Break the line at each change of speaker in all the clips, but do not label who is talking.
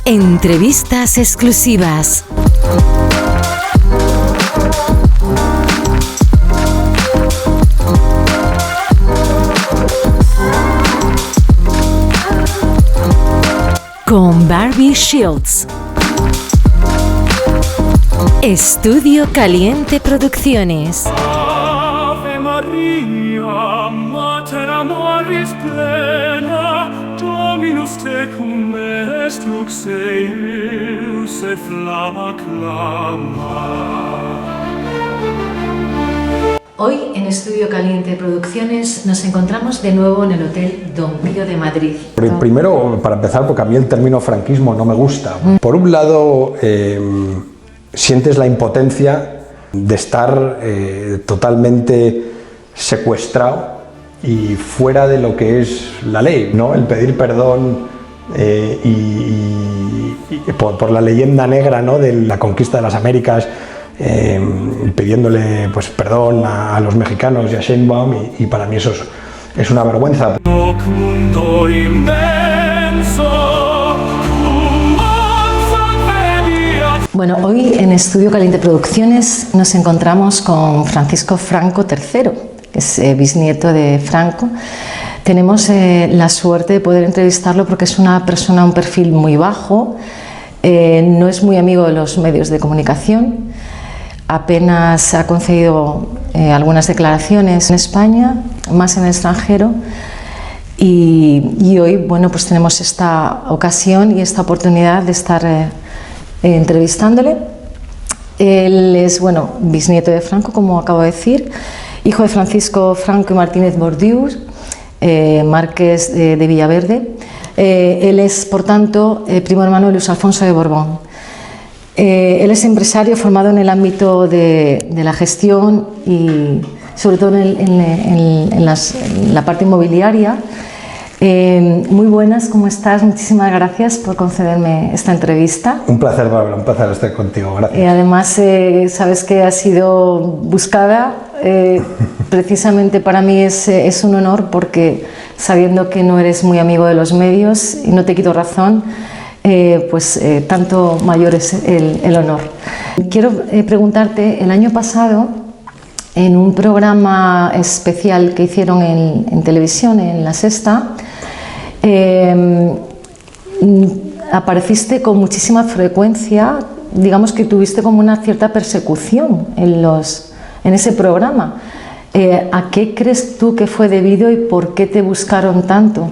Entrevistas exclusivas. Con Barbie Shields. Estudio Caliente Producciones.
Ave Maria, Mater amoris plena, Dominus tecum est lux eius et flama clama.
Hoy en Estudio Caliente Producciones nos encontramos de nuevo en el Hotel Don Pío de Madrid.
Primero, para empezar, porque a mí el término franquismo no me gusta. Por un lado, sientes la impotencia de estar totalmente secuestrado y fuera de lo que es la ley, ¿no? El pedir perdón por la leyenda negra, ¿no?, de la conquista de las Américas, pidiéndole pues perdón a los mexicanos y a Sheinbaum, y para mí eso es una vergüenza.
Bueno, hoy en Estudio Caliente Producciones nos encontramos con Francisco Franco III, que es bisnieto de Franco. Tenemos la suerte de poder entrevistarlo porque es una persona, un perfil muy bajo, no es muy amigo de los medios de comunicación, apenas ha concedido algunas declaraciones en España, más en el extranjero, y hoy, bueno, pues tenemos esta ocasión y esta oportunidad de estar entrevistándole. Él es, bueno, bisnieto de Franco, como acabo de decir, hijo de Francisco Franco y Martínez Bordiús, marqués de Villaverde. Él es, por tanto, primo hermano de Luis Alfonso de Borbón. Él es empresario formado en el ámbito de la gestión y sobre todo en la parte inmobiliaria. Muy buenas, ¿cómo estás? Muchísimas gracias por concederme esta entrevista.
Un placer, Bárbara, un placer estar contigo, gracias.
Además, sabes que ha sido buscada, precisamente para mí es un honor, porque sabiendo que no eres muy amigo de los medios y no te quito razón, tanto mayor es el honor. Quiero preguntarte, el año pasado, en un programa especial que hicieron en televisión, en La Sexta, apareciste con muchísima frecuencia, digamos que tuviste como una cierta persecución en ese programa. ¿A qué crees tú que fue debido y por qué te buscaron tanto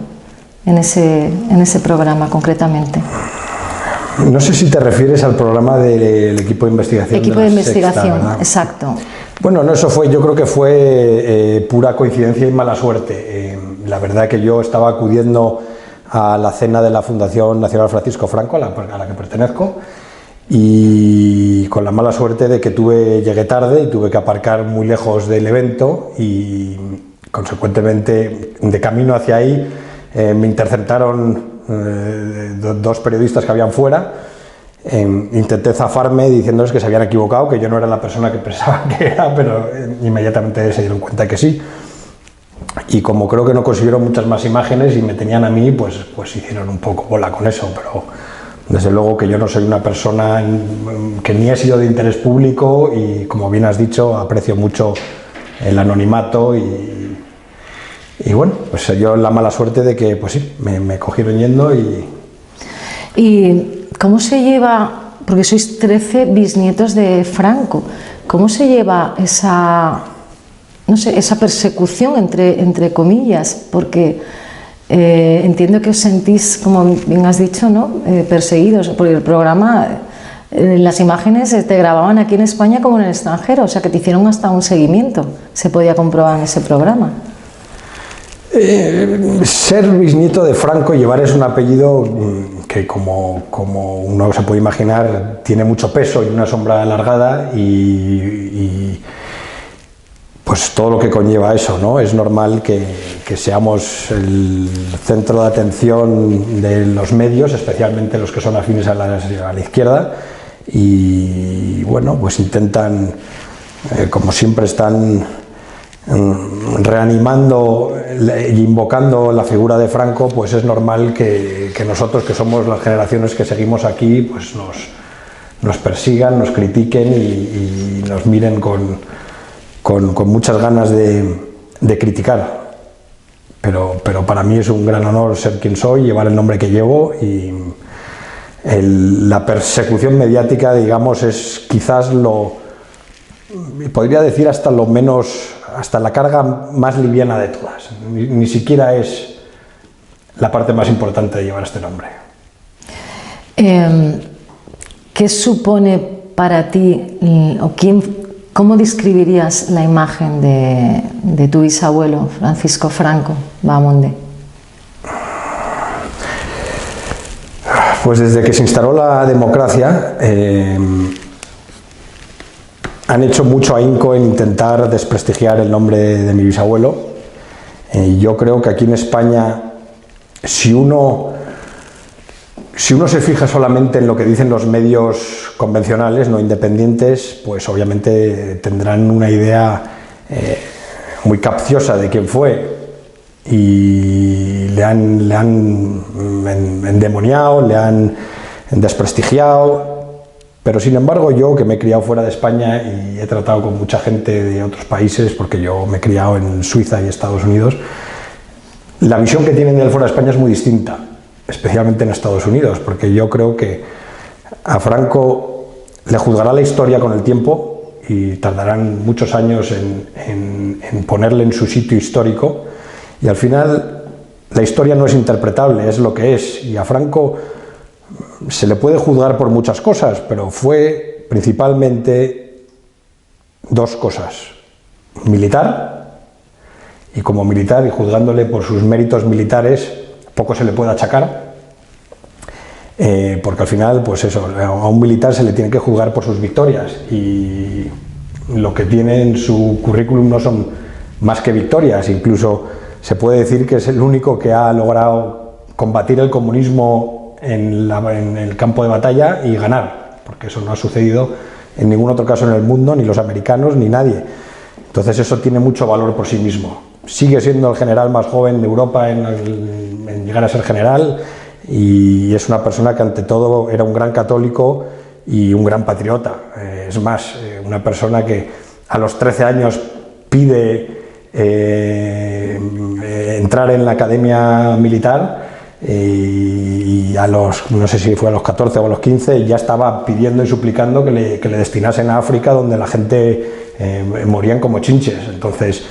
en ese programa concretamente?
No sé si te refieres al programa del equipo de investigación.
Equipo de investigación, Sexta, exacto.
Bueno, no, yo creo que fue pura coincidencia y mala suerte. La verdad que yo estaba acudiendo a la cena de la Fundación Nacional Francisco Franco, a la que pertenezco, y con la mala suerte de que llegué tarde y tuve que aparcar muy lejos del evento, y consecuentemente de camino hacia ahí me interceptaron dos periodistas que habían fuera. Intenté zafarme diciéndoles que se habían equivocado, que yo no era la persona que pensaba que era, pero inmediatamente se dieron cuenta que sí. Y como creo que no consiguieron muchas más imágenes y me tenían a mí, pues hicieron un poco bola con eso, pero desde luego que yo no soy una persona que ni he sido de interés público, y como bien has dicho, aprecio mucho el anonimato, y bueno, pues yo la mala suerte de que pues sí, me cogieron yendo.
¿Y cómo se lleva, porque sois 13 bisnietos de Franco, cómo se lleva esa persecución entre comillas? Porque entiendo que os sentís, como bien has dicho, ¿no?, perseguidos, porque el programa, las imágenes te grababan aquí en España como en el extranjero, o sea que te hicieron hasta un seguimiento, se podía comprobar en ese programa.
Ser bisnieto de Franco, llevar es un apellido que, como uno se puede imaginar, tiene mucho peso y una sombra alargada, y pues todo lo que conlleva eso, ¿no? Es normal que seamos el centro de atención de los medios, especialmente los que son afines a la izquierda, y bueno, pues intentan, como siempre, están reanimando invocando la figura de Franco, pues es normal que nosotros, que somos las generaciones que seguimos aquí, pues nos persigan, nos critiquen y nos miren con muchas ganas de criticar. Pero para mí es un gran honor ser quien soy, llevar el nombre que llevo, y la persecución mediática, digamos, es quizás podría decir hasta la carga más liviana de todas. Ni siquiera es la parte más importante de llevar este nombre.
¿Qué supone para ti, o cómo describirías la imagen de tu bisabuelo, Francisco Franco Bahamonde?
Pues desde que se instaló la democracia, han hecho mucho ahínco en intentar desprestigiar el nombre de mi bisabuelo. Yo creo que aquí en España, si uno se fija solamente en lo que dicen los medios convencionales, no independientes, pues obviamente tendrán una idea muy capciosa de quién fue, y le han endemoniado, le han desprestigiado. Pero sin embargo, yo, que me he criado fuera de España y he tratado con mucha gente de otros países, porque yo me he criado en Suiza y Estados Unidos, la visión que tienen de él fuera de España es muy distinta, especialmente en Estados Unidos, porque yo creo que a Franco le juzgará la historia con el tiempo y tardarán muchos años en ponerle en su sitio histórico, y al final la historia no es interpretable, es lo que es. Y a Franco se le puede juzgar por muchas cosas, pero fue principalmente dos cosas: militar, y como militar, y juzgándole por sus méritos militares, poco se le puede achacar, porque al final, pues eso, a un militar se le tiene que juzgar por sus victorias, y lo que tiene en su currículum no son más que victorias. Incluso se puede decir que es el único que ha logrado combatir el comunismo en el campo de batalla y ganar, porque eso no ha sucedido en ningún otro caso en el mundo, ni los americanos ni nadie. Entonces eso tiene mucho valor por sí mismo. Sigue siendo el general más joven de Europa en llegar a ser general, y es una persona que ante todo era un gran católico y un gran patriota. Es más, una persona que a los 13 años pide entrar en la academia militar, y a los, no sé si fue a los 14 o a los 15, ya estaba pidiendo y suplicando que le destinasen a África, donde la gente morían como chinches. Entonces,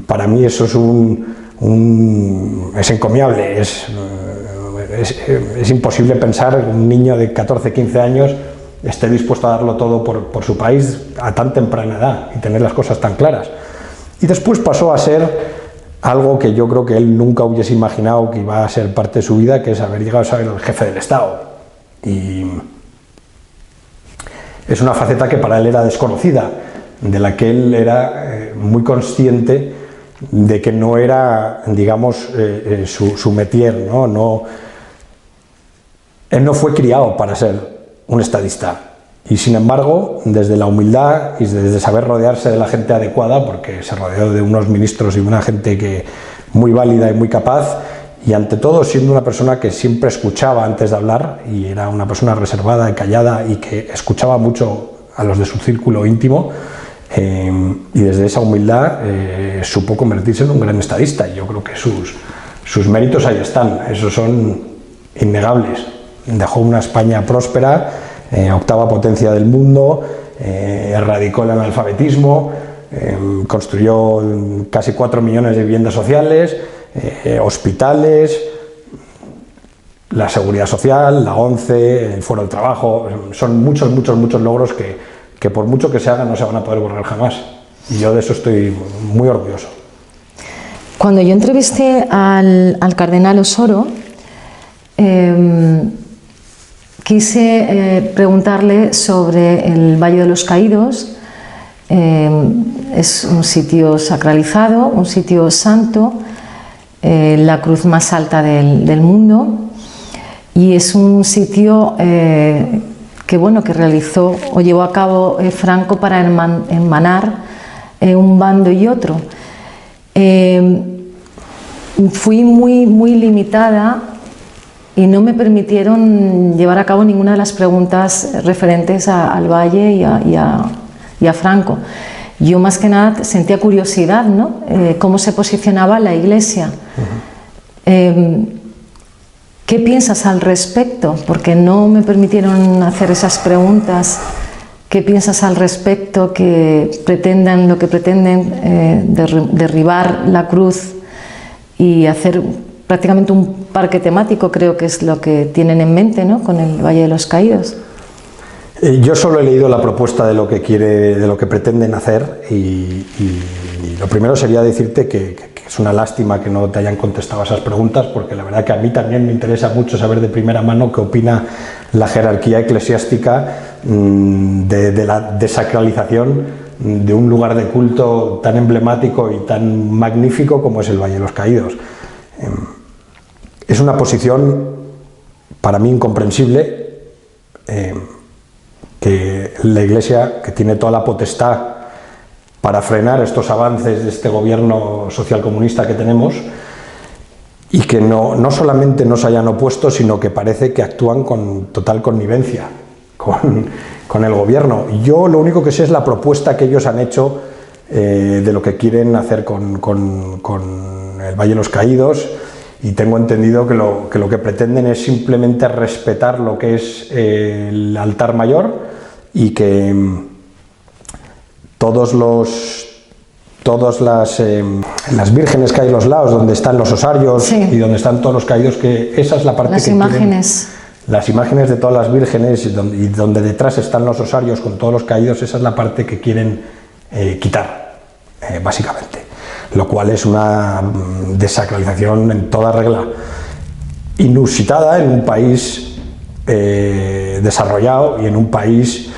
para mí eso es es encomiable, es imposible pensar que un niño de 14, 15 años esté dispuesto a darlo todo por su país a tan temprana edad y tener las cosas tan claras. Y después pasó a ser algo que yo creo que él nunca hubiese imaginado que iba a ser parte de su vida, que es haber llegado a ser el jefe del Estado. Y es una faceta que para él era desconocida, de la que él era muy consciente de que no era, digamos, su métier, ¿no? Él no fue criado para ser un estadista. Y sin embargo, desde la humildad y desde saber rodearse de la gente adecuada, porque se rodeó de unos ministros y una gente muy válida y muy capaz, y ante todo siendo una persona que siempre escuchaba antes de hablar, y era una persona reservada y callada y que escuchaba mucho a los de su círculo íntimo, y desde esa humildad supo convertirse en un gran estadista. Y yo creo que sus méritos ahí están, esos son innegables. Dejó una España próspera, octava potencia del mundo, erradicó el analfabetismo, construyó casi 4 millones de viviendas sociales, hospitales, la seguridad social, la ONCE, el Foro del Trabajo. Son muchos logros que por mucho que se hagan no se van a poder borrar jamás. Y yo de eso estoy muy orgulloso.
Cuando yo entrevisté al cardenal Osoro, quise preguntarle sobre el Valle de los Caídos. Es un sitio sacralizado, un sitio santo, la cruz más alta del mundo, y es un sitio que realizó o llevó a cabo Franco para hermanar un bando y otro. fui muy limitada y no me permitieron llevar a cabo ninguna de las preguntas referentes al Valle y a Franco. Yo más que nada sentía curiosidad, ¿no? Cómo se posicionaba la Iglesia. ¿Qué piensas al respecto? Porque no me permitieron hacer esas preguntas. ¿Qué piensas al respecto que pretendan lo que pretenden, derribar la cruz y hacer prácticamente un parque temático? Creo que es lo que tienen en mente, ¿no?, con el Valle de los Caídos.
Yo solo he leído la propuesta de lo que pretenden hacer y lo primero sería decirte que es una lástima que no te hayan contestado esas preguntas, porque la verdad que a mí también me interesa mucho saber de primera mano qué opina la jerarquía eclesiástica de la desacralización de un lugar de culto tan emblemático y tan magnífico como es el Valle de los Caídos. Es una posición para mí incomprensible, que la Iglesia, que tiene toda la potestad para frenar estos avances de este gobierno socialcomunista que tenemos, y que no solamente no se hayan opuesto, sino que parece que actúan con total connivencia con el gobierno. Yo lo único que sé es la propuesta que ellos han hecho de lo que quieren hacer con el Valle de los Caídos, y tengo entendido que lo que pretenden es simplemente respetar lo que es el altar mayor, y que todas las vírgenes que hay en los lados, donde están los osarios, sí, y donde están todos los caídos, que esa es la parte
las
que
imágenes quieren,
las imágenes de todas las vírgenes, y donde detrás están los osarios con todos los caídos, esa es la parte que quieren quitar, básicamente, lo cual es una desacralización en toda regla, inusitada en un país desarrollado y en un país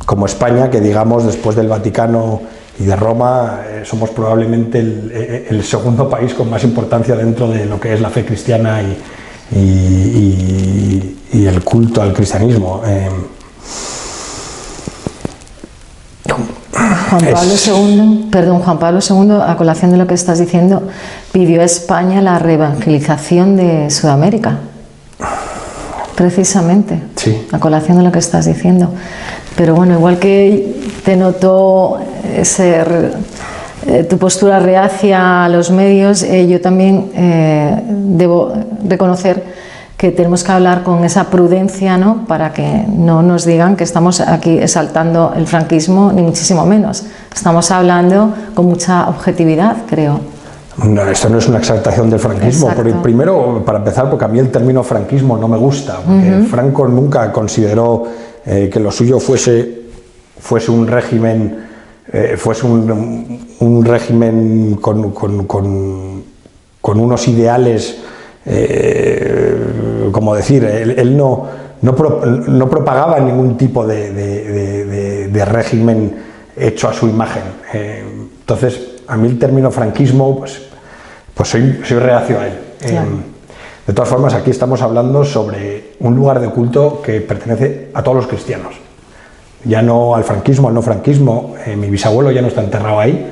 como España, que digamos después del Vaticano y de Roma somos probablemente el segundo país con más importancia dentro de lo que es la fe cristiana y el culto al cristianismo.
Juan Pablo II, a colación de lo que estás diciendo, pidió a España la reevangelización de Sudamérica. Precisamente, sí, a colación de lo que estás diciendo. Pero bueno, igual que te noto tu postura reacia a los medios, yo también debo reconocer que tenemos que hablar con esa prudencia, ¿no?, para que no nos digan que estamos aquí exaltando el franquismo, ni muchísimo menos. Estamos hablando con mucha objetividad, creo.
No, esto no es una exaltación del franquismo. Primero, para empezar, porque a mí el término franquismo no me gusta, porque Franco nunca consideró que lo suyo fuese un régimen, un régimen con unos ideales, como decir, él no propagaba ningún tipo de régimen hecho a su imagen. Entonces, a mí el término franquismo, pues soy reacio a él. Claro. De todas formas, aquí estamos hablando sobre un lugar de culto que pertenece a todos los cristianos. Ya no al franquismo, al no franquismo. Mi bisabuelo ya no está enterrado ahí,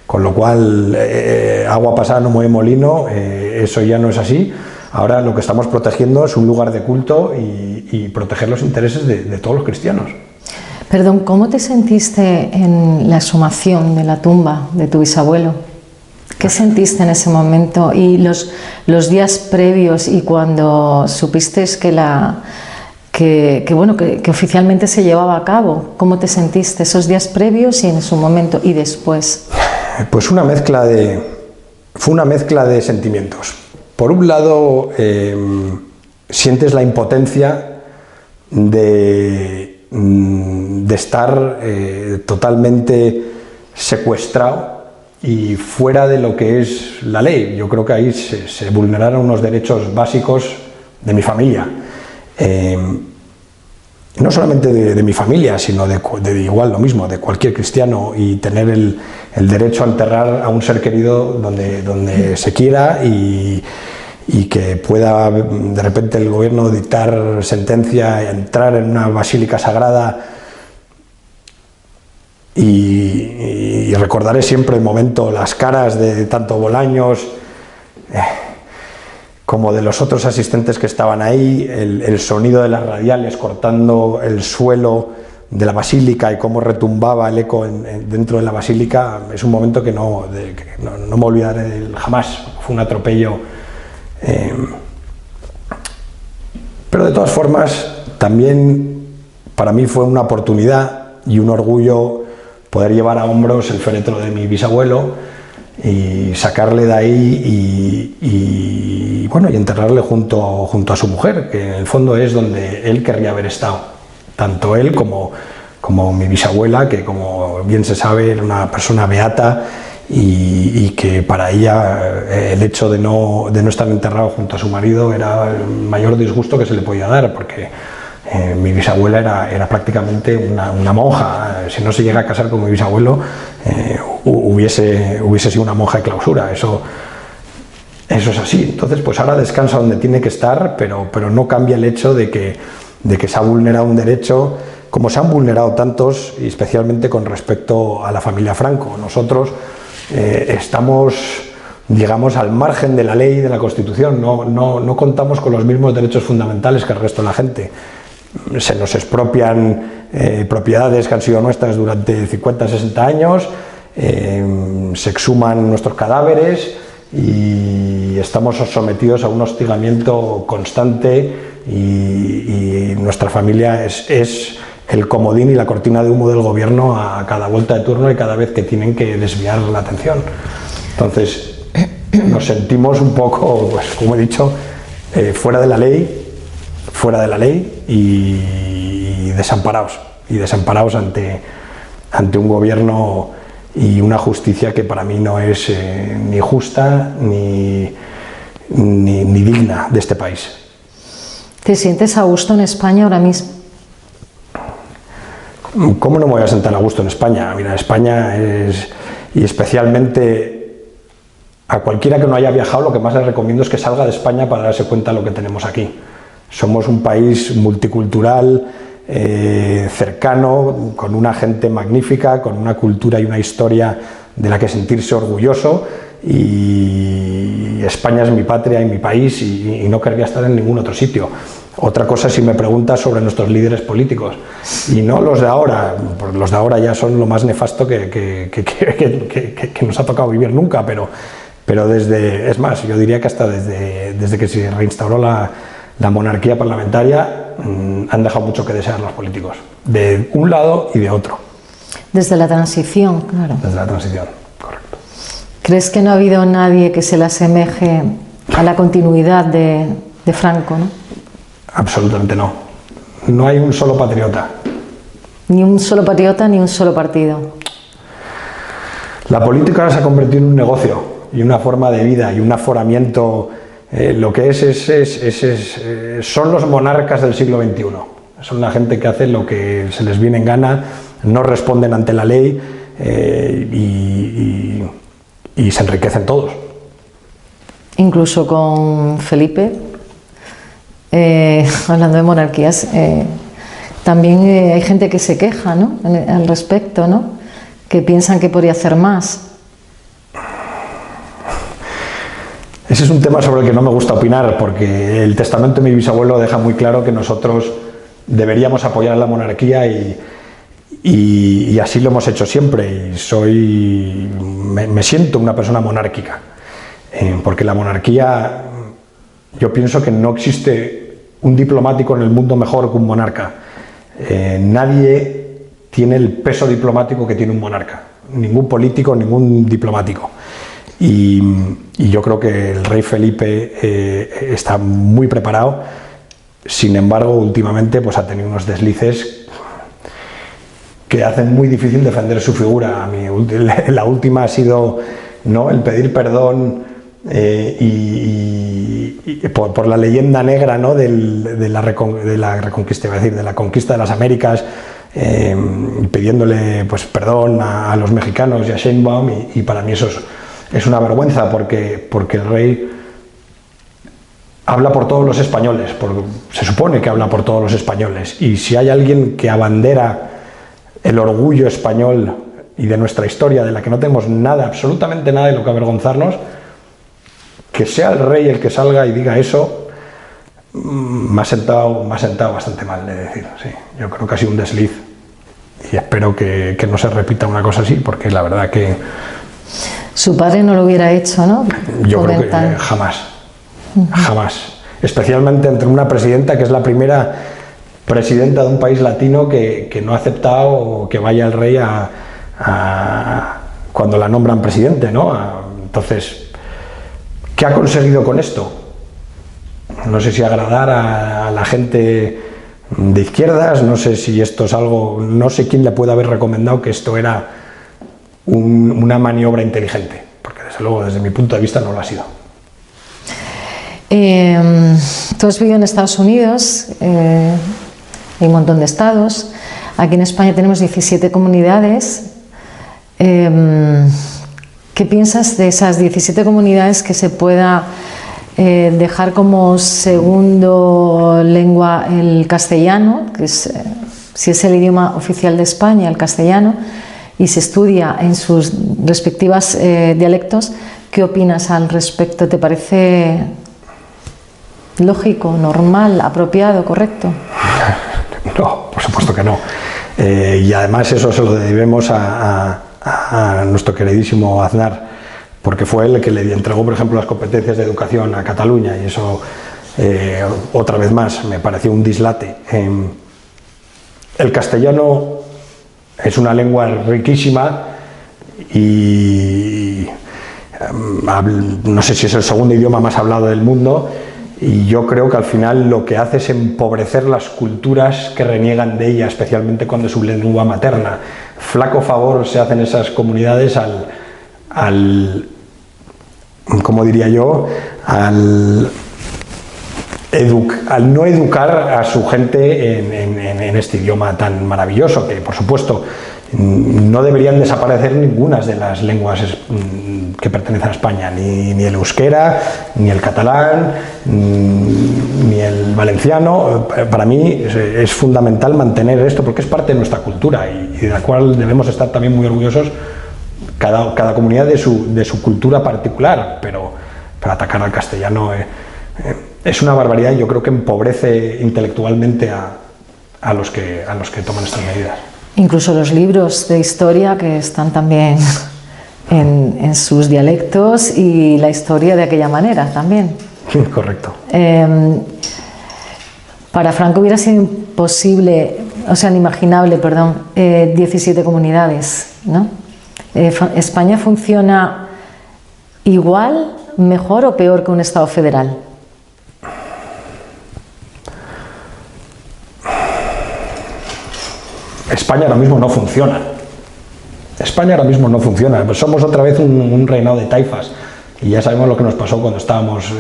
con lo cual agua pasada no mueve molino, eso ya no es así. Ahora lo que estamos protegiendo es un lugar de culto y proteger los intereses de todos los cristianos.
Perdón, ¿cómo te sentiste en la exhumación de la tumba de tu bisabuelo? ¿Qué sentiste en ese momento? Y los días previos, y cuando supiste que oficialmente se llevaba a cabo, ¿cómo te sentiste esos días previos y en su momento y después?
Pues fue una mezcla de sentimientos. Por un lado, sientes la impotencia de estar totalmente secuestrado y fuera de lo que es la ley. Yo creo que ahí se vulneraron unos derechos básicos de mi familia. No solamente de mi familia, sino de igual lo mismo, de cualquier cristiano, y tener el derecho a enterrar a un ser querido donde se quiera, y que pueda de repente el gobierno dictar sentencia, entrar en una basílica sagrada, y recordaré siempre el momento, las caras de tanto Bolaños, como de los otros asistentes que estaban ahí, el sonido de las radiales cortando el suelo de la basílica y cómo retumbaba el eco dentro de la basílica, es un momento que no me olvidaré jamás. Fue un atropello. Pero de todas formas, también para mí fue una oportunidad y un orgullo poder llevar a hombros el féretro de mi bisabuelo y sacarle de ahí y enterrarle junto a su mujer, que en el fondo es donde él querría haber estado, tanto él como mi bisabuela, que como bien se sabe era una persona beata y que para ella el hecho de no estar enterrado junto a su marido era el mayor disgusto que se le podía dar, porque mi bisabuela era prácticamente una monja. Si no se llega a casar con mi bisabuelo, hubiese sido una monja de clausura. Eso es así. Entonces, pues ahora descansa donde tiene que estar, pero no cambia el hecho de que se ha vulnerado un derecho, como se han vulnerado tantos, y especialmente con respecto a la familia Franco. Nosotros estamos, digamos, al margen de la ley y de la Constitución. No contamos con los mismos derechos fundamentales que el resto de la gente. Se nos expropian propiedades que han sido nuestras durante 50, 60 años, se exhuman nuestros cadáveres y estamos sometidos a un hostigamiento constante y nuestra familia es el comodín y la cortina de humo del gobierno a cada vuelta de turno y cada vez que tienen que desviar la atención. Entonces nos sentimos un poco, pues como he dicho, fuera de la ley y desamparados ante un gobierno y una justicia que para mí no es ni justa ni digna de este país.
¿Te sientes a gusto en España ahora mismo?
¿Cómo no me voy a sentar a gusto en España? Mira, España es, y especialmente a cualquiera que no haya viajado, lo que más les recomiendo es que salga de España para darse cuenta de lo que tenemos aquí. Somos un país multicultural, cercano, con una gente magnífica, con una cultura y una historia de la que sentirse orgulloso, y España es mi patria y mi país y no querría estar en ningún otro sitio. Otra cosa si me preguntas sobre nuestros líderes políticos, y no los de ahora, porque los de ahora ya son lo más nefasto que nos ha tocado vivir nunca, pero es más, yo diría que hasta desde que se reinstauró la monarquía parlamentaria han dejado mucho que desear los políticos, de un lado y de otro.
Desde la transición, claro.
Desde la transición, correcto.
¿Crees que no ha habido nadie que se le asemeje a la continuidad de Franco, no?
Absolutamente no. No hay un solo patriota.
Ni un solo patriota, ni un solo partido.
La política ahora se ha convertido en un negocio y una forma de vida y un aforamiento. Lo que son los monarcas del siglo XXI. Son la gente que hace lo que se les viene en gana, no responden ante la ley y se enriquecen todos.
Incluso con Felipe, hablando de monarquías, también hay gente que se queja, ¿no?, al respecto, ¿no?, que piensan que podría hacer más.
Ese es un tema sobre el que no me gusta opinar, porque el testamento de mi bisabuelo deja muy claro que nosotros deberíamos apoyar a la monarquía y así lo hemos hecho siempre, y me siento una persona monárquica, porque la monarquía, yo pienso que no existe un diplomático en el mundo mejor que un monarca. Nadie tiene el peso diplomático que tiene un monarca, ningún político, ningún diplomático. Y yo creo que el rey Felipe está muy preparado. Sin embargo, últimamente pues ha tenido unos deslices que hacen muy difícil defender su figura. A mí, la última ha sido, ¿no?, el pedir perdón por la leyenda negra, ¿no?, de la reconquista, iba a decir, de la conquista de las Américas, pidiéndole pues perdón a los mexicanos y a Sheinbaum, y para mí eso es una vergüenza, porque el rey habla por todos los españoles, se supone que habla por todos los españoles, y si hay alguien que abandera el orgullo español y de nuestra historia, de la que no tenemos nada, absolutamente nada de lo que avergonzarnos, que sea el rey el que salga y diga eso, me ha sentado bastante mal de decir, sí. Yo creo que ha sido un desliz y espero que no se repita una cosa así, porque la verdad que...
Su padre no lo hubiera hecho, ¿no?
Yo creo que jamás, jamás. Especialmente entre una presidenta que es la primera presidenta de un país latino que no ha aceptado que vaya el rey cuando la nombran presidente, ¿no? Entonces, ¿qué ha conseguido con esto? No sé si agradar a la gente de izquierdas, no sé si esto es algo, no sé quién le puede haber recomendado que esto era una maniobra inteligente, porque desde luego desde mi punto de vista no lo ha sido.
Tú has vivido en Estados Unidos, hay un montón de estados, aquí en España tenemos 17 comunidades. ¿Qué piensas de esas 17 comunidades que se pueda dejar como segundo lengua el castellano, que es, si es el idioma oficial de España, el castellano, y se estudia en sus respectivas dialectos? ¿Qué opinas al respecto? ¿Te parece lógico, normal, apropiado, correcto?
No, por supuesto que no. Y además eso se lo debemos a nuestro queridísimo Aznar, porque fue él el que le entregó, por ejemplo, las competencias de educación a Cataluña, y eso, otra vez más, me pareció un dislate. El castellano es una lengua riquísima y no sé si es el segundo idioma más hablado del mundo, y yo creo que al final lo que hace es empobrecer las culturas que reniegan de ella, especialmente cuando es su lengua materna. Flaco favor se hacen esas comunidades al ¿cómo diría yo? Al no educar a su gente en este idioma tan maravilloso, que por supuesto no deberían desaparecer ninguna de las lenguas que pertenecen a España, ni el euskera, ni el catalán, ni el valenciano. Para mí es fundamental mantener esto porque es parte de nuestra cultura y de la cual debemos estar también muy orgullosos, cada comunidad de su cultura particular, pero atacar al castellano es una barbaridad, y yo creo que empobrece intelectualmente a los que toman estas medidas.
Incluso los libros de historia que están también en sus dialectos, y la historia de aquella manera también.
Correcto.
Para Franco hubiera sido imposible, o sea, inimaginable, 17 comunidades, ¿no? ¿España funciona igual, mejor o peor que un Estado federal?
España ahora mismo no funciona. España ahora mismo no funciona. Pues somos otra vez un reinado de taifas. Y ya sabemos lo que nos pasó cuando estábamos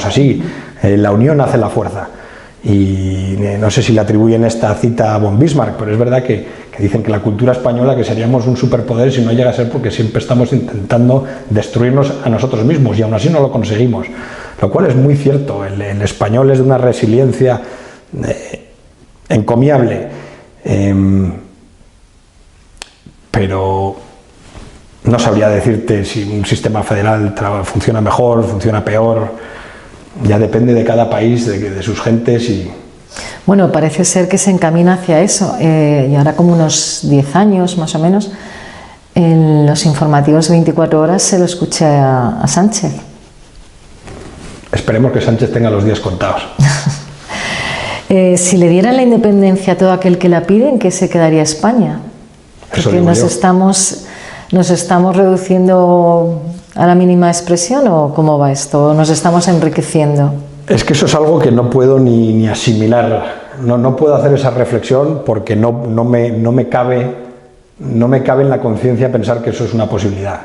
así. La unión hace la fuerza. Y no sé si le atribuyen esta cita a von Bismarck, pero es verdad que dicen que la cultura española, que seríamos un superpoder si no llega a ser, porque siempre estamos intentando destruirnos a nosotros mismos, y aún así no lo conseguimos. Lo cual es muy cierto. El español es de una resiliencia encomiable. Pero no sabría decirte si un sistema federal funciona mejor, funciona peor. Ya depende de cada país, de sus gentes.
Bueno, parece ser que se encamina hacia eso, y ahora como unos 10 años más o menos, en los informativos 24 horas se lo escuché a Sánchez.
Esperemos que Sánchez tenga los días contados.
Si le dieran la independencia a todo aquel que la pide, ¿en qué se quedaría España? Porque nos estamos reduciendo a la mínima expresión, ¿o cómo va esto? ¿O nos estamos enriqueciendo?
Es que eso es algo que no puedo ni asimilar. No puedo hacer esa reflexión porque no me cabe en la conciencia pensar que eso es una posibilidad.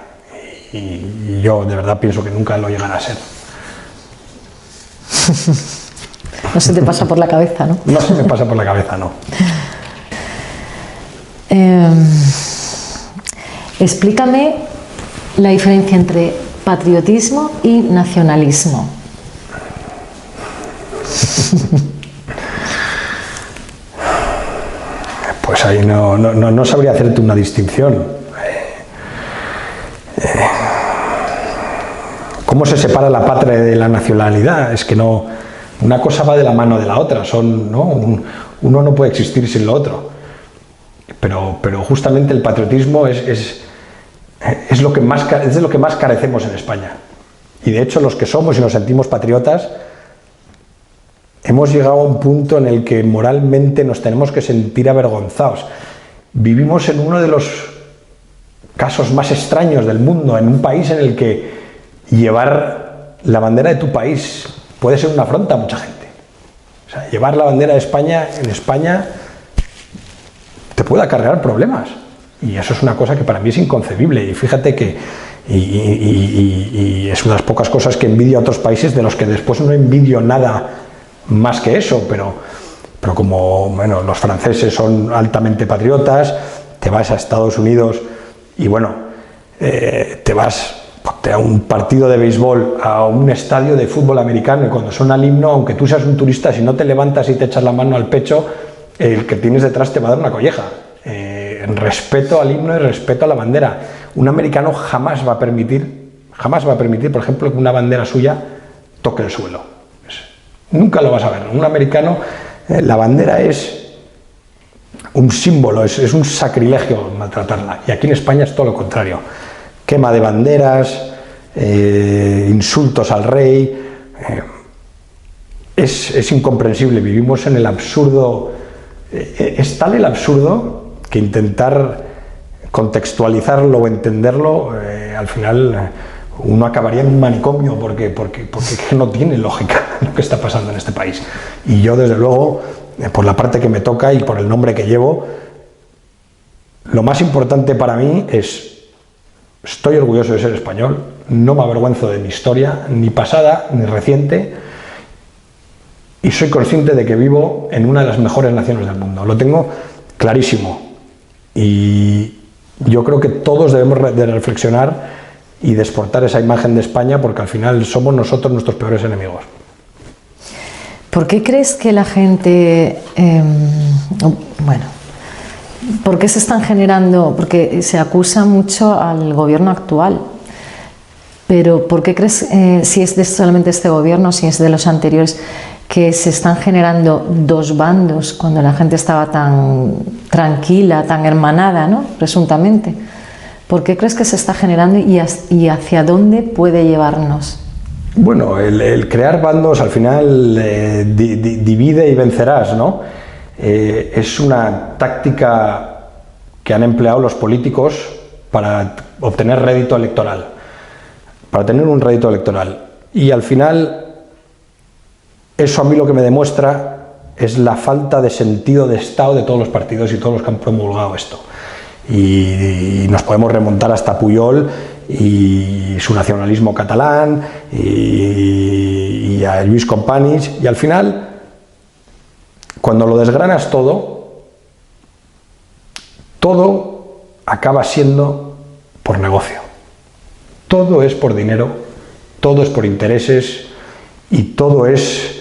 Y yo de verdad pienso que nunca lo llegará a ser.
No se te pasa por la cabeza, ¿no?
No se me pasa por la cabeza, no.
Explícame la diferencia entre patriotismo y nacionalismo.
Pues ahí no sabría hacerte una distinción. ¿Cómo se separa la patria de la nacionalidad? Es que no, una cosa va de la mano de la otra, ¿no? Uno no puede existir sin lo otro. Pero justamente el patriotismo es de lo que más carecemos en España. Y de hecho los que somos y nos sentimos patriotas hemos llegado a un punto en el que moralmente nos tenemos que sentir avergonzados. Vivimos en uno de los casos más extraños del mundo, en un país en el que llevar la bandera de tu país puede ser una afrenta a mucha gente. O sea, llevar la bandera de España en España te puede acarrear problemas. Y eso es una cosa que para mí es inconcebible. Y fíjate que y es una de las pocas cosas que envidio a otros países, de los que después no envidio nada más que eso, pero como bueno, los franceses son altamente patriotas, te vas a Estados Unidos y bueno, te vas a un partido de béisbol, a un estadio de fútbol americano, y cuando suena el himno, aunque tú seas un turista, si no te levantas y te echas la mano al pecho, el que tienes detrás te va a dar una colleja. Respeto al himno y respeto a la bandera. Un americano jamás va a permitir, por ejemplo, que una bandera suya toque el suelo. Nunca lo vas a ver. Un americano, la bandera es un símbolo, es un sacrilegio maltratarla. Y aquí en España es todo lo contrario. Quema de banderas, insultos al rey. Es incomprensible. Vivimos en el absurdo. Es tal el absurdo que intentar contextualizarlo o entenderlo, al final uno acabaría en un manicomio porque no tiene lógica lo que está pasando en este país. Y yo, desde luego, por la parte que me toca y por el nombre que llevo, lo más importante para mí es: estoy orgulloso de ser español, no me avergüenzo de mi historia, ni pasada ni reciente, y soy consciente de que vivo en una de las mejores naciones del mundo. Lo tengo clarísimo. Y yo creo que todos debemos de reflexionar y de exportar esa imagen de España, porque al final somos nosotros nuestros peores enemigos.
¿Por qué crees que la gente, por qué se están generando, porque se acusa mucho al gobierno actual, pero ¿por qué crees, si es solamente este gobierno, si es de los anteriores, que se están generando dos bandos cuando la gente estaba tan tranquila, tan hermanada, ¿no? Presuntamente? ¿Por qué crees que se está generando y hacia dónde puede llevarnos?
Bueno, el crear bandos al final divide y vencerás, ¿no? Es una táctica que han empleado los políticos para obtener rédito electoral, para tener un rédito electoral. Y al final, eso a mí lo que me demuestra es la falta de sentido de Estado de todos los partidos y todos los que han promulgado esto. Y nos podemos remontar hasta Pujol y su nacionalismo catalán y a Lluís Companys, y al final, cuando lo desgranas todo acaba siendo por negocio. Todo es por dinero, todo es por intereses y todo es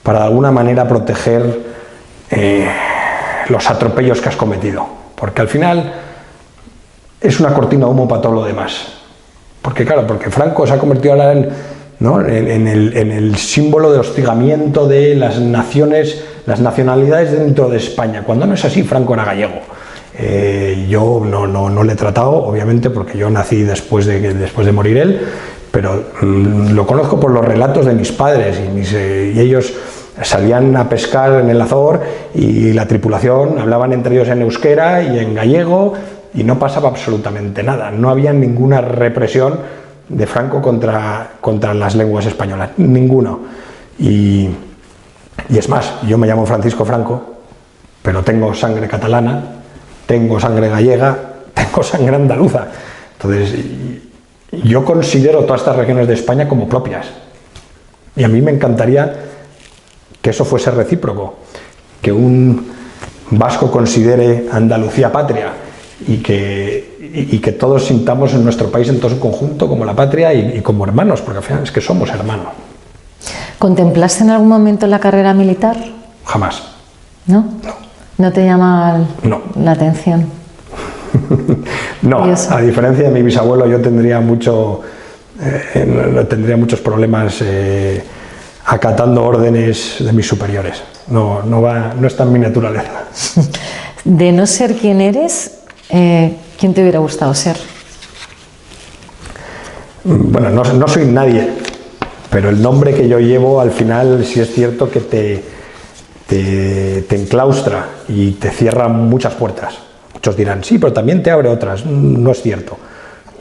para de alguna manera proteger los atropellos que has cometido, porque al final es una cortina de humo para todo lo demás. Porque claro, porque Franco se ha convertido ahora en el símbolo de hostigamiento de las naciones, las nacionalidades dentro de España, cuando no es así. Franco era gallego. Yo no le he tratado, obviamente, porque yo nací después de morir él, pero lo conozco por los relatos de mis padres, y ellos salían a pescar en el Azor y la tripulación hablaban entre ellos en euskera y en gallego y no pasaba absolutamente nada. No había ninguna represión de Franco contra las lenguas españolas, ninguno. Y es más, yo me llamo Francisco Franco, pero tengo sangre catalana, tengo sangre gallega, tengo sangre andaluza. Entonces, yo considero todas estas regiones de España como propias. Y a mí me encantaría que eso fuese recíproco, que un vasco considere Andalucía patria y que todos sintamos en nuestro país en todo su conjunto como la patria y como hermanos, porque al final es que somos hermanos.
¿Contemplaste en algún momento la carrera militar?
Jamás.
¿No? ¿No te llama la atención?
No, a diferencia de mi bisabuelo, yo tendría mucho tendría muchos problemas acatando órdenes de mis superiores. No está en mi naturaleza.
De no ser quien eres, ¿quién te hubiera gustado ser?
Bueno, no soy nadie, pero el nombre que yo llevo al final sí es cierto que te enclaustra y te cierra muchas puertas. Muchos dirán, sí, pero también te abre otras. No es cierto.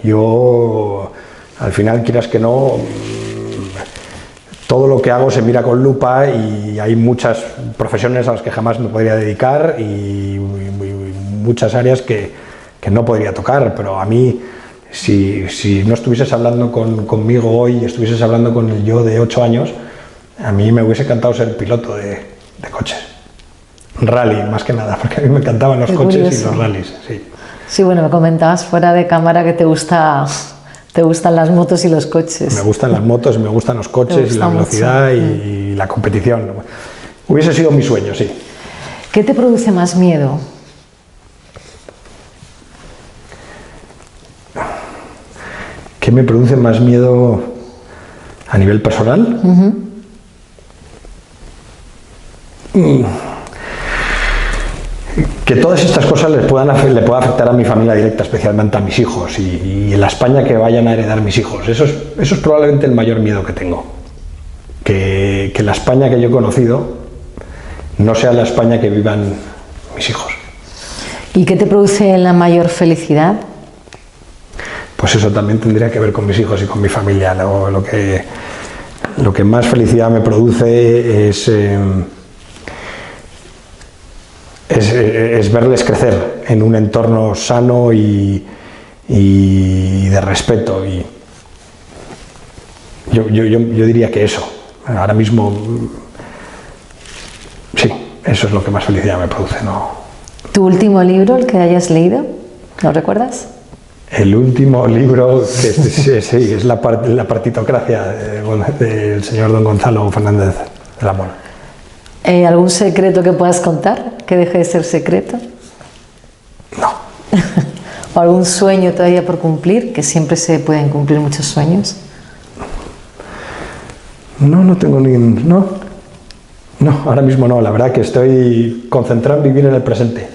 Yo, al final, quieras que no, todo lo que hago se mira con lupa y hay muchas profesiones a las que jamás me podría dedicar y muchas áreas que no podría tocar, pero a mí, si no estuvieses hablando conmigo hoy, estuvieses hablando con el yo de 8 años, a mí me hubiese encantado ser piloto de coches. Rally, más que nada, porque a mí me encantaban los coches y los rallies. Sí.
Sí, bueno, me comentabas fuera de cámara que te gustan las motos y los coches.
Me gustan las motos, me gustan los coches, y la velocidad y la competición. Hubiese sido mi sueño, sí.
¿Qué te produce más miedo?
¿Qué me produce más miedo a nivel personal? Que todas estas cosas le pueda afectar a mi familia directa, especialmente a mis hijos y en la España que vayan a heredar mis hijos. Eso es probablemente el mayor miedo que tengo. Que la España que yo he conocido no sea la España que vivan mis hijos.
¿Y qué te produce la mayor felicidad?
Pues eso también tendría que ver con mis hijos y con mi familia. Lo que más felicidad me produce es verles crecer en un entorno sano y de respeto. Y yo diría que eso. Ahora mismo, sí, eso es lo que más felicidad me produce, ¿no?
¿Tu último libro, el que hayas leído? ¿Lo recuerdas?
El último libro, que sí, es la partitocracia del señor don Gonzalo Fernández de la Mora.
¿Algún secreto que puedas contar que deje de ser secreto?
No.
¿O algún sueño todavía por cumplir? Que siempre se pueden cumplir muchos sueños.
No tengo No, ahora mismo no. La verdad que estoy concentrado en vivir en el presente.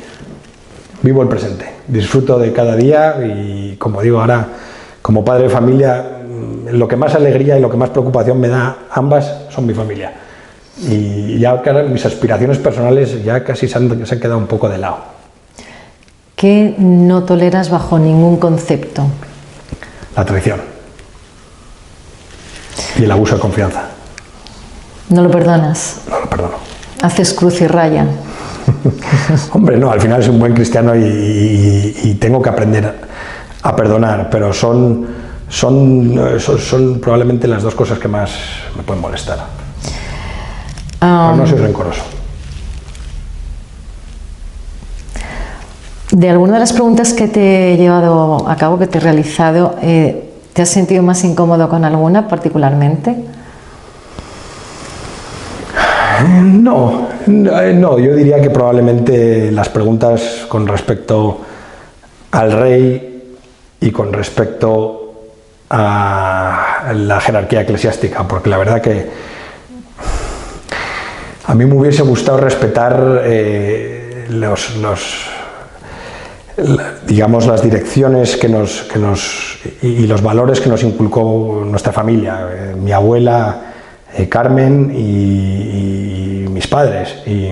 Vivo el presente. Disfruto de cada día y, como digo ahora, como padre de familia, lo que más alegría y lo que más preocupación me da ambas son mi familia. Y ya mis aspiraciones personales ya casi se han quedado un poco de lado.
¿Qué no toleras bajo ningún concepto?
La traición y el abuso de confianza.
¿No lo perdonas?
No lo perdono.
¿Haces cruz y raya?
Hombre, no, al final soy un buen cristiano y tengo que aprender a perdonar, pero son probablemente las dos cosas que más me pueden molestar. Pero no soy rencoroso.
De alguna de las preguntas que te he llevado a cabo, que te he realizado, ¿te has sentido más incómodo con alguna particularmente?
No, yo diría que probablemente las preguntas con respecto al rey y con respecto a la jerarquía eclesiástica, porque la verdad que a mí me hubiese gustado respetar digamos, las direcciones y los valores que nos inculcó nuestra familia, mi abuela Carmen y mis padres. Y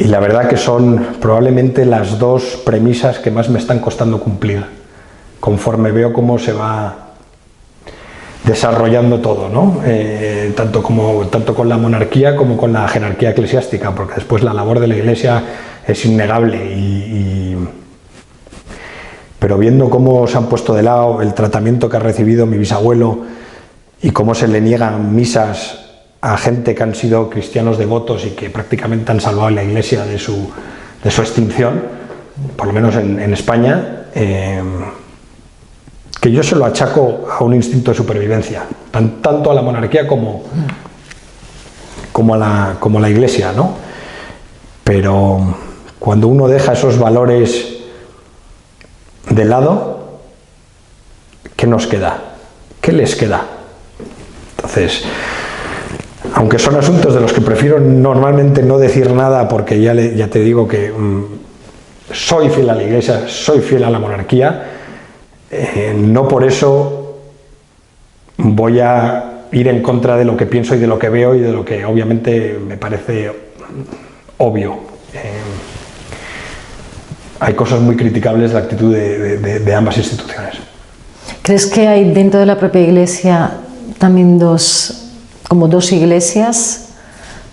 la verdad que son probablemente las dos premisas que más me están costando cumplir, conforme veo cómo se va desarrollando todo, ¿no? Tanto con la monarquía como con la jerarquía eclesiástica, porque después la labor de la Iglesia es innegable pero viendo cómo se han puesto de lado el tratamiento que ha recibido mi bisabuelo y cómo se le niegan misas a gente que han sido cristianos devotos y que prácticamente han salvado a la Iglesia de su extinción, por lo menos en España, que yo se lo achaco a un instinto de supervivencia, tanto a la monarquía como a la Iglesia, ¿no? Pero cuando uno deja esos valores de lado, ¿qué nos queda? ¿Qué les queda? Entonces, aunque son asuntos de los que prefiero normalmente no decir nada, porque ya te digo que soy fiel a la Iglesia, soy fiel a la monarquía, no por eso voy a ir en contra de lo que pienso y de lo que veo y de lo que obviamente me parece obvio. Hay cosas muy criticables de la actitud de ambas instituciones.
¿Crees que hay dentro de la propia Iglesia también dos iglesias?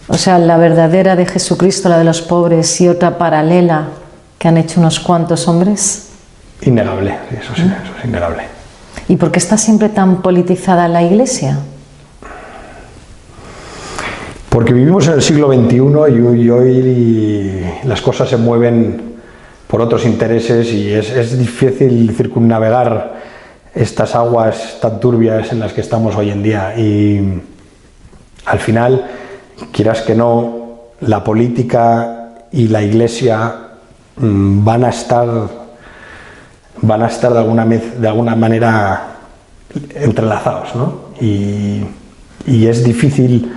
O sea, la verdadera de Jesucristo, la de los pobres, y otra paralela que han hecho unos cuantos hombres.
Innegable, eso sí, eso es innegable.
¿Y por qué está siempre tan politizada la Iglesia?
Porque vivimos en el siglo XXI y hoy las cosas se mueven por otros intereses y es difícil circunnavegar estas aguas tan turbias en las que estamos hoy en día. Y al final, quieras que no, la política y la Iglesia van a estar de alguna manera entrelazados, ¿no? Y es difícil.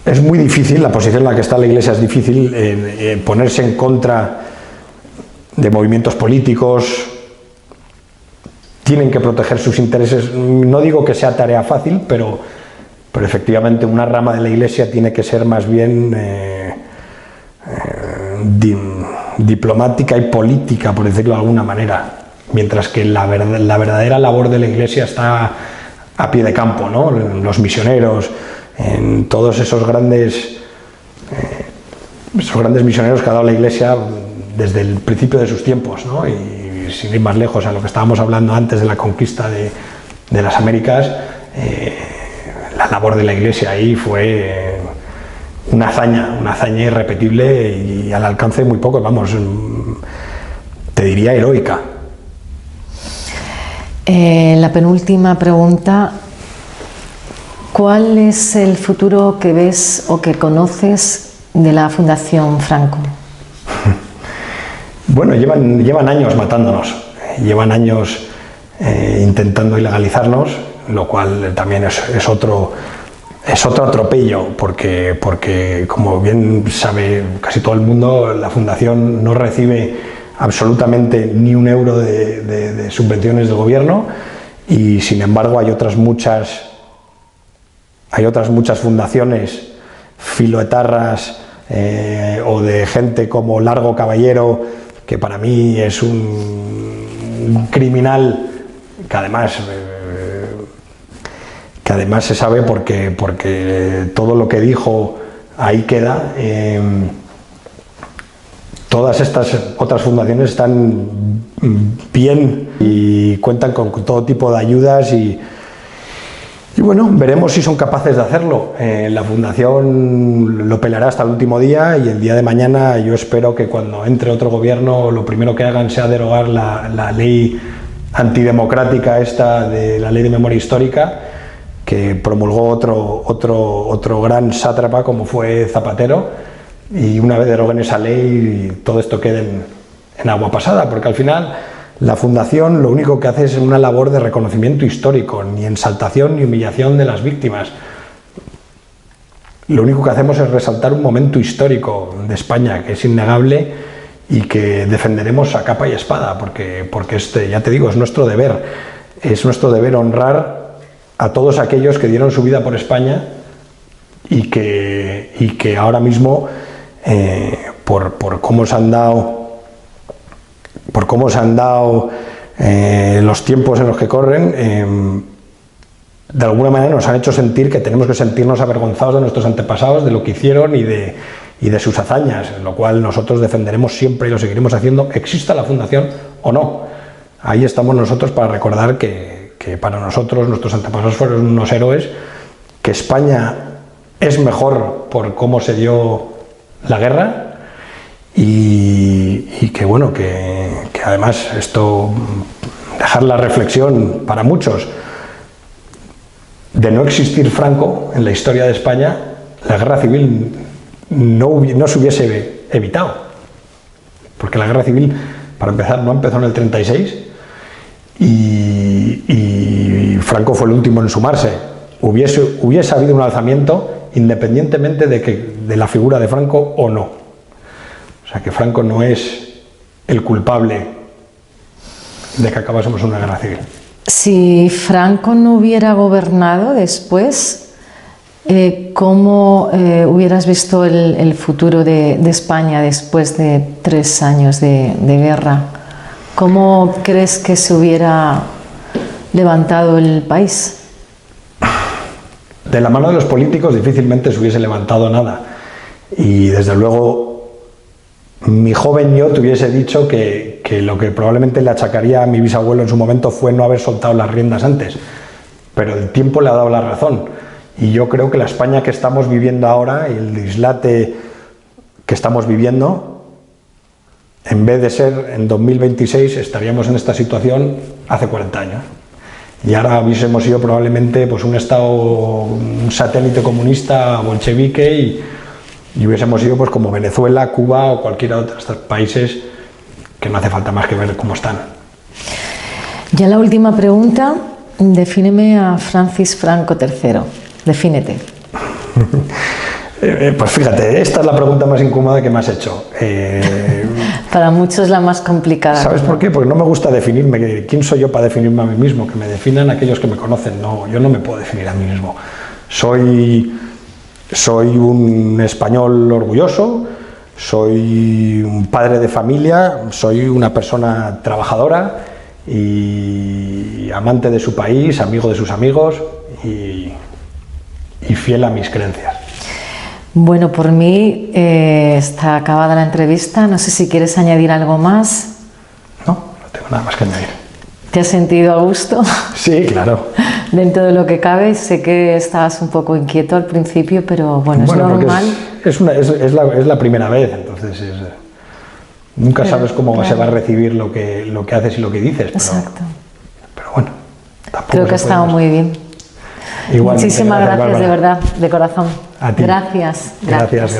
Es muy difícil, la posición en la que está la Iglesia es difícil, ponerse en contra de movimientos políticos. Tienen que proteger sus intereses. No digo que sea tarea fácil, pero efectivamente una rama de la Iglesia tiene que ser más bien diplomática y política, por decirlo de alguna manera, mientras que la verdadera labor de la Iglesia está a pie de campo, ¿no? Los misioneros, en todos esos grandes misioneros que ha dado la Iglesia desde el principio de sus tiempos, ¿no? Y sin ir más lejos a lo que estábamos hablando antes de la conquista de las Américas, la labor de la Iglesia ahí fue una hazaña irrepetible y al alcance de muy pocos, vamos, te diría heroica.
La penúltima pregunta: ¿cuál es el futuro que ves o que conoces de la Fundación Franco?
Bueno, llevan años matándonos, llevan años intentando ilegalizarnos, lo cual también es otro atropello, porque como bien sabe casi todo el mundo, la Fundación no recibe absolutamente ni un euro de subvenciones del gobierno y sin embargo hay otras muchas fundaciones filoetarras o de gente como Largo Caballero, que para mí es un criminal que además se sabe porque todo lo que dijo ahí queda. Todas estas otras fundaciones están bien y cuentan con todo tipo de ayudas y bueno, veremos si son capaces de hacerlo. La Fundación lo peleará hasta el último día y el día de mañana yo espero que cuando entre otro gobierno lo primero que hagan sea derogar la ley antidemocrática esta de la Ley de Memoria Histórica que promulgó otro gran sátrapa como fue Zapatero, y una vez deroguen esa ley todo esto quede en agua pasada, porque al final la Fundación lo único que hace es una labor de reconocimiento histórico, ni exaltación ni humillación de las víctimas. Lo único que hacemos es resaltar un momento histórico de España que es innegable y que defenderemos a capa y espada, porque ya te digo, es nuestro deber honrar a todos aquellos que dieron su vida por España y que ahora mismo, por cómo se han dado los tiempos en los que corren, de alguna manera nos han hecho sentir que tenemos que sentirnos avergonzados de nuestros antepasados, de lo que hicieron y de sus hazañas, lo cual nosotros defenderemos siempre y lo seguiremos haciendo, exista la Fundación o no. Ahí estamos nosotros para recordar que para nosotros nuestros antepasados fueron unos héroes, que España es mejor por cómo se dio la guerra y que bueno, que además esto, dejar la reflexión para muchos, de no existir Franco en la historia de España, la guerra civil no se hubiese evitado, porque la guerra civil Para empezar, no empezó en el 36 y Franco fue el último en sumarse. Hubiese habido un alzamiento independientemente de la figura de Franco o no. O sea que Franco no es el culpable de que acabásemos una guerra civil.
Si Franco no hubiera gobernado después, ¿cómo hubieras visto el futuro de España después de 3 años de guerra? ¿Cómo crees que se hubiera levantado el país?
De la mano de los políticos difícilmente se hubiese levantado nada. Y desde luego mi joven yo te hubiese dicho que lo que probablemente le achacaría a mi bisabuelo en su momento fue no haber soltado las riendas antes. Pero el tiempo le ha dado la razón. Y yo creo que la España que estamos viviendo ahora, y el dislate que estamos viviendo, en vez de ser en 2026, estaríamos en esta situación hace 40 años. Y ahora hubiésemos sido probablemente pues, un Estado, un satélite comunista bolchevique y hubiésemos sido pues, como Venezuela, Cuba o cualquiera de estos países que no hace falta más que ver cómo están.
Ya la última pregunta, defíneme a Francis Franco III. Defínete.
Pues fíjate, esta es la pregunta más incómoda que me has hecho.
Para muchos la más complicada.
¿Sabes por qué? Porque no me gusta definirme. ¿Quién soy yo para definirme a mí mismo? Que me definan aquellos que me conocen. No, yo no me puedo definir a mí mismo. Soy un español orgulloso, soy un padre de familia, soy una persona trabajadora y amante de su país, amigo de sus amigos y fiel a mis creencias.
Bueno, por mí está acabada la entrevista. No sé si quieres añadir algo más.
No tengo nada más que añadir.
¿Te has sentido a gusto?
Sí, claro.
Dentro de lo que cabe, sé que estabas un poco inquieto al principio, pero bueno, es normal.
Es la primera vez, entonces nunca sabes cómo se va a recibir lo que haces y lo que dices.
Exacto.
Pero bueno,
creo que ha estado muy bien.
Igualmente,
muchísimas gracias,
Bárbara.
de verdad, de corazón.
A ti.
Gracias.
Gracias.